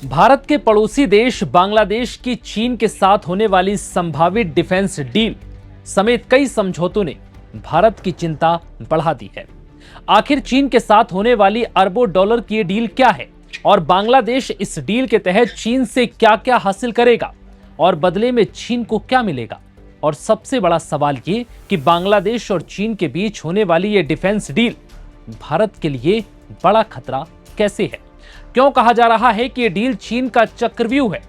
भारत के पड़ोसी देश बांग्लादेश की चीन के साथ होने वाली संभावित डिफेंस डील समेत कई समझौतों ने भारत की चिंता बढ़ा दी है। आखिर चीन के साथ होने वाली अरबों डॉलर की ये डील क्या है और बांग्लादेश इस डील के तहत चीन से क्या क्या हासिल करेगा और बदले में चीन को क्या मिलेगा? और सबसे बड़ा सवाल ये कि बांग्लादेश और चीन के बीच होने वाली ये डिफेंस डील भारत के लिए बड़ा खतरा कैसे है? क्यों कहा जा रहा है कि ये डील चीन का चक्रव्यूह है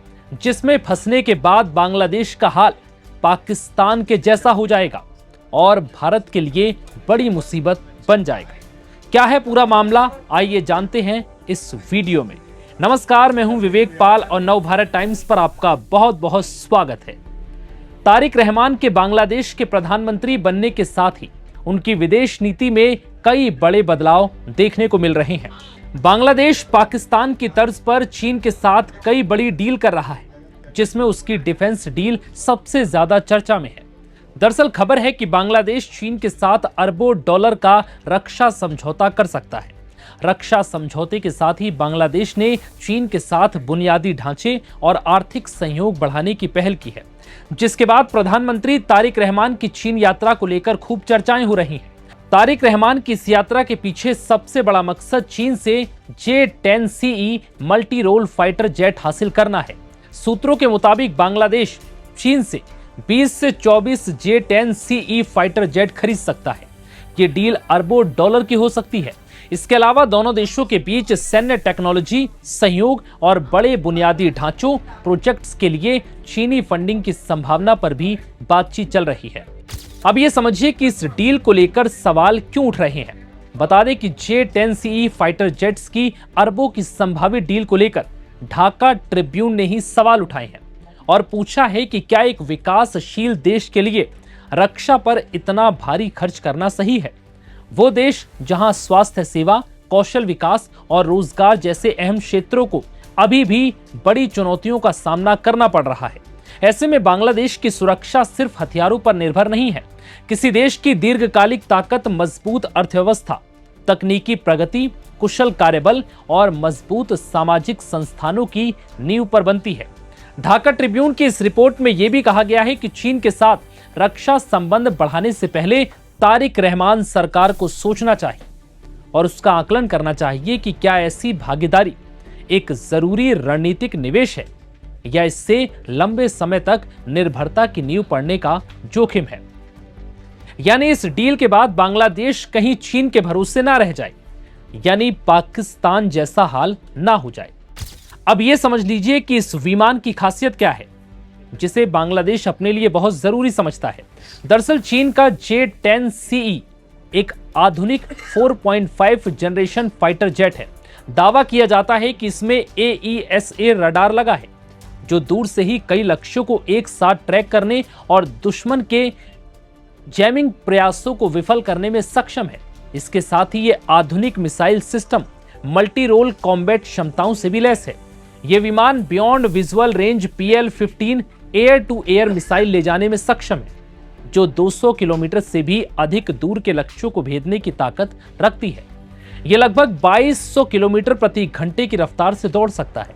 जिसमें फंसने के बाद बांग्लादेश का हाल पाकिस्तान के जैसा हो जाएगा और भारत के लिए बड़ी मुसीबत बन जाएगा? क्या है पूरा मामला, आइए जानते हैं इस वीडियो में। नमस्कार, मैं हूं विवेक पाल और नवभारत टाइम्स पर आपका बहुत बहुत स्वागत है। तारिक रहमान के बांग्लादेश के प्रधानमंत्री बनने के साथ ही उनकी विदेश नीति में कई बड़े बदलाव देखने को मिल रहे हैं। बांग्लादेश पाकिस्तान की तर्ज पर चीन के साथ कई बड़ी डील कर रहा है, जिसमें उसकी डिफेंस डील सबसे ज्यादा चर्चा में है। दरअसल खबर है कि बांग्लादेश चीन के साथ अरबों डॉलर का रक्षा समझौता कर सकता है। रक्षा समझौते के साथ ही बांग्लादेश ने चीन के साथ बुनियादी ढांचे और आर्थिक सहयोग बढ़ाने की पहल की है, जिसके बाद प्रधानमंत्री तारिक रहमान की चीन यात्रा को लेकर खूब चर्चाएं हो रही हैं। तारिक रहमान की इस यात्रा के पीछे सबसे बड़ा मकसद चीन से J-10CE multi role fighter jet हासिल करना है। सूत्रों के मुताबिक बांग्लादेश चीन से 20 से 24 J-10CE फाइटर जेट खरीद सकता है। ये डील अरबों डॉलर की हो सकती है। इसके अलावा दोनों देशों के बीच सैन्य टेक्नोलॉजी सहयोग और बड़े बुनियादी ढांचों प्रोजेक्ट्स के लिए चीनी फंडिंग की संभावना पर भी बातचीत चल रही है। अब ये समझिए कि इस डील को लेकर सवाल क्यों उठ रहे हैं। बता दें कि J-10CE फाइटर जेट्स की अरबों की संभावित डील को लेकर ढाका ट्रिब्यून ने ही सवाल उठाए हैं और पूछा है कि क्या एक विकासशील देश के लिए रक्षा पर इतना भारी खर्च करना सही है? वो देश जहां स्वास्थ्य सेवा, कौशल विकास और रोजगार जैसे अहम क्षेत्रों को अभी भी बड़ी चुनौतियों का सामना करना पड़ रहा है। ऐसे में बांग्लादेश की सुरक्षा सिर्फ हथियारों पर निर्भर नहीं है। किसी देश की दीर्घकालिक ताकत मजबूत अर्थव्यवस्था, तकनीकी प्रगति, कुशल कार्यबल और मजबूत सामाजिक संस्थानों की नींव पर बनती है। ढाका ट्रिब्यून की इस रिपोर्ट में यह भी कहा गया है कि चीन के साथ रक्षा संबंध बढ़ाने से पहले तारिक रहमान सरकार को सोचना चाहिए और उसका आकलन करना चाहिए कि क्या ऐसी भागीदारी एक जरूरी रणनीतिक निवेश है या इससे लंबे समय तक निर्भरता की नींव पड़ने का जोखिम है। यानी इस डील के बाद बांग्लादेश कहीं चीन के भरोसे ना रह जाए, यानी पाकिस्तान जैसा हाल ना हो जाए। अब यह समझ लीजिए कि इस विमान की खासियत क्या है जिसे बांग्लादेश अपने लिए बहुत जरूरी समझता है। दरअसल चीन का J-10CE एक आधुनिक 4.5 जनरेशन फाइटर जेट है। दावा किया जाता है कि इसमें AESA रडार लगा है जो दूर से ही कई लक्ष्यों को एक साथ ट्रैक करने और दुश्मन के जैमिंग प्रयासों को विफल करने में सक्षम है। इसके साथ ही ये आधुनिक missile system multi role combat क्षमताओं से भी लैस है। ये विमान beyond visual range PL-15 air to air missile ले जाने में सक्षम है, जो 200 किलोमीटर से भी अधिक दूर के लक्ष्यों को भेदने की ताकत रखती है। यह लगभग 2200 किलोमीटर प्रति घंटे की रफ्तार से दौड़ सकता है।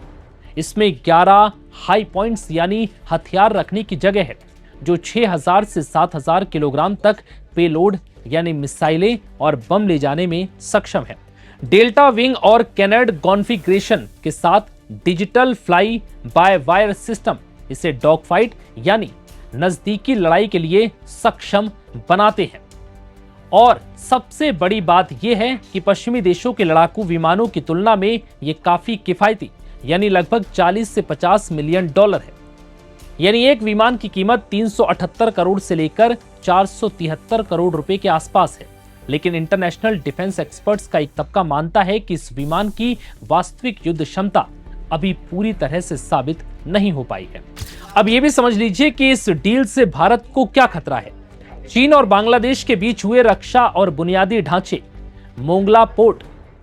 इसमें 11 हाई पॉइंट्स यानी हथियार रखने की जगह है, जो 6000 से 7000 किलोग्राम तक पेलोड यानी मिसाइलें और बम ले जाने में सक्षम है। डेल्टा विंग और कैनड कॉन्फ़िगरेशन के साथ digital fly by wire system इसे डॉग फाइट यानी नजदीकी लड़ाई के लिए सक्षम बनाते हैं। और सबसे बड़ी बात यह है कि पश्चिमी देशों के लड़ाकू विमानों की तुलना में यह काफी किफायती यानी लगभग 40 से 50 मिलियन डॉलर है। यानी एक विमान की कीमत 378 करोड़ से लेकर 473 करोड़ रुपए के आसपास है। लेकिन इंटरनेशनल डिफेंस एक्सपर्ट्स का एक तबका मानता है कि इस विमान की वास्तविक युद्ध क्षमता अभी पूरी तरह से साबित नहीं हो पाई है। अब यह भी समझ लीजिए कि इस डील से भारत को क्या खतरा है। चीन और बांग्लादेश के बीच हुए रक्षा और बुनियादी ढांचे मोंगला पोर्ट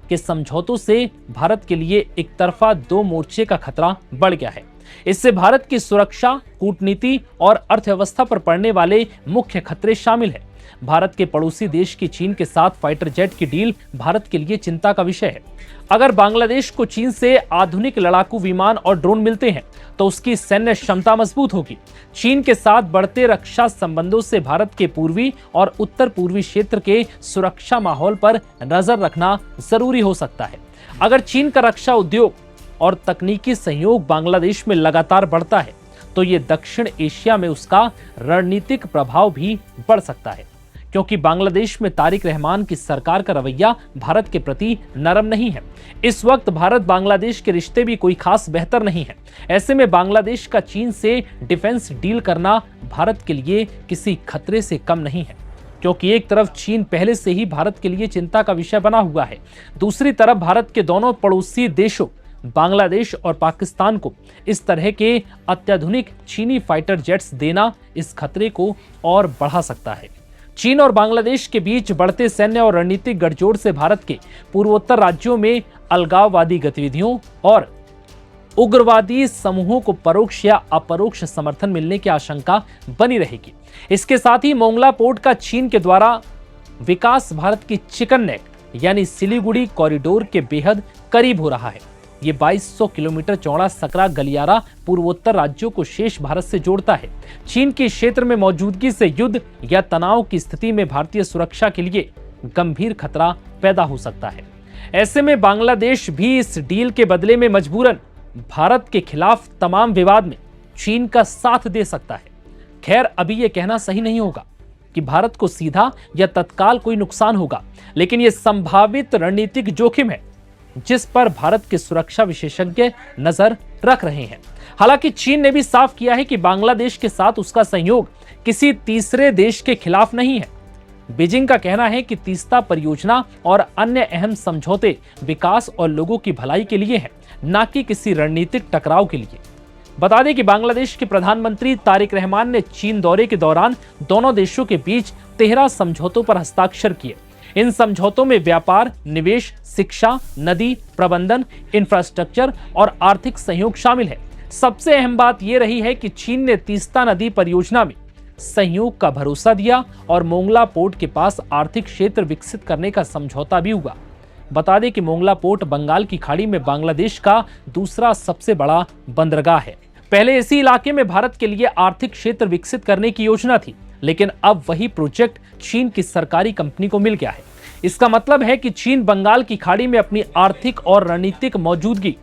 के समझौतों से भारत के लिए एक तरफा दो मोर्चे का खतरा बढ़ गया है। इससे भारत की सुरक्षा, कूटनीति और अर्थव्यवस्था पर पड़ने वाले मुख्य खतरे शामिल हैं। भारत के पड़ोसी देश की चीन के साथ फाइटर जेट की डील भारत के लिए चिंता का विषय है। अगर बांग्लादेश को चीन से आधुनिक लड़ाकू विमान और ड्रोन मिलते हैं तो उसकी सैन्य क्षमता मजबूत होगी। चीन के साथ बढ़ते रक्षा संबंधों से भारत के पूर्वी और उत्तर पूर्वी क्षेत्र के सुरक्षा माहौल पर नजर रखना जरूरी हो सकता है। अगर चीन का रक्षा उद्योग और तकनीकी सहयोग बांग्लादेश में लगातार बढ़ता है तो ये दक्षिण एशिया में उसका रणनीतिक प्रभाव भी बढ़ सकता है, क्योंकि बांग्लादेश में तारिक रहमान की सरकार का रवैया भारत के प्रति नरम नहीं है। इस वक्त भारत बांग्लादेश के रिश्ते भी कोई खास बेहतर नहीं है। ऐसे में बांग्लादेश का चीन से डिफेंस डील करना भारत के लिए किसी खतरे से कम नहीं है, क्योंकि एक तरफ चीन पहले से ही भारत के लिए चिंता का विषय बना हुआ है, दूसरी तरफ भारत के दोनों पड़ोसी देशों बांग्लादेश और पाकिस्तान को इस तरह के अत्याधुनिक चीनी फाइटर जेट्स देना इस खतरे को और बढ़ा सकता है। चीन और बांग्लादेश के बीच बढ़ते सैन्य और रणनीतिक गठजोड़ से भारत के पूर्वोत्तर राज्यों में अलगाववादी गतिविधियों और उग्रवादी समूहों को परोक्ष या अपरोक्ष समर्थन मिलने की आशंका बनी रहेगी। इसके साथ ही मोंगला पोर्ट का चीन के द्वारा विकास भारत की चिकन नेक यानी सिलीगुड़ी कॉरिडोर के बेहद करीब हो रहा है। ये 2200 किलोमीटर चौड़ा सकरा गलियारा पूर्वोत्तर राज्यों को शेष भारत से जोड़ता है। चीन के क्षेत्र में मौजूदगी से युद्ध या तनाव की स्थिति में भारतीय सुरक्षा के लिए गंभीर खतरा पैदा हो सकता है। ऐसे में बांग्लादेश भी इस डील के बदले में मजबूरन भारत के खिलाफ तमाम विवाद में चीन का साथ दे सकता है। खैर, अभी यह कहना सही नहीं होगा कि भारत को सीधा या तत्काल कोई नुकसान होगा, लेकिन यह संभावित रणनीतिक जोखिम है जिस पर भारत के सुरक्षा विशेषज्ञ नजर रख रहे हैं। हालांकि चीन ने भी साफ किया है कि बांग्लादेश के साथ उसका सहयोग किसी तीसरे देश के खिलाफ नहीं है। बीजिंग का कहना है कि तीस्ता परियोजना और अन्य अहम समझौते विकास और लोगों की भलाई के लिए हैं, न कि किसी रणनीतिक टकराव के लिए। बता दें कि बांग्लादेश के प्रधानमंत्री तारिक रहमान ने चीन दौरे के दौरान दोनों देशों के बीच 13 समझौतों पर हस्ताक्षर किए। इन समझौतों में व्यापार, निवेश, शिक्षा, नदी प्रबंधन, इंफ्रास्ट्रक्चर और आर्थिक सहयोग शामिल है। सबसे अहम बात यह रही है कि चीन ने तीस्ता नदी परियोजना में सहयोग का भरोसा दिया और मोंगला पोर्ट के पास आर्थिक क्षेत्र विकसित करने का समझौता भी हुआ। बता दें कि मोंगला पोर्ट बंगाल की खाड़ी में बांग्लादेश का दूसरा सबसे बड़ा बंदरगाह है। पहले इसी इलाके में भारत के लिए आर्थिक क्षेत्र विकसित करने की योजना थी, लेकिन अब वही प्रोजेक्ट चीन की सरकारी कंपनी को मिल गया है। इसका मतलब है कि चीन बंगाल की खाड़ी में अपनी आर्थिक और रणनीतिक मौजूदगी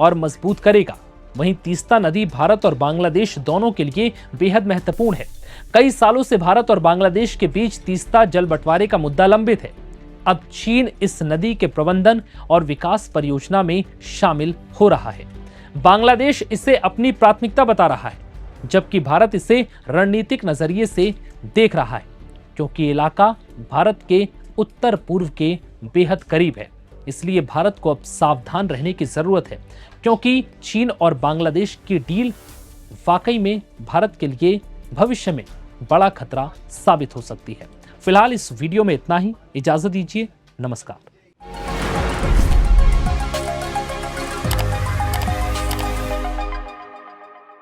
और मजबूत करेगा। वहीं तीस्ता नदी भारत और बांग्लादेश दोनों के लिए बेहद महत्वपूर्ण है। कई सालों से भारत और बांग्लादेश के बीच तीस्ता जल बंटवारे का मुद्दा लंबित है। अब चीन इस नदी के प्रबंधन और विकास परियोजना में शामिल हो रहा है। बांग्लादेश इसे अपनी प्राथमिकता बता रहा है, जबकि भारत इसे रणनीतिक नजरिए से देख रहा है, क्योंकि इलाका भारत के उत्तर पूर्व के बेहद करीब है। इसलिए भारत को अब सावधान रहने की जरूरत है, क्योंकि चीन और बांग्लादेश की डील वाकई में भारत के लिए भविष्य में बड़ा खतरा साबित हो सकती है। फिलहाल इस वीडियो में इतना ही। इजाजत दीजिए। नमस्कार।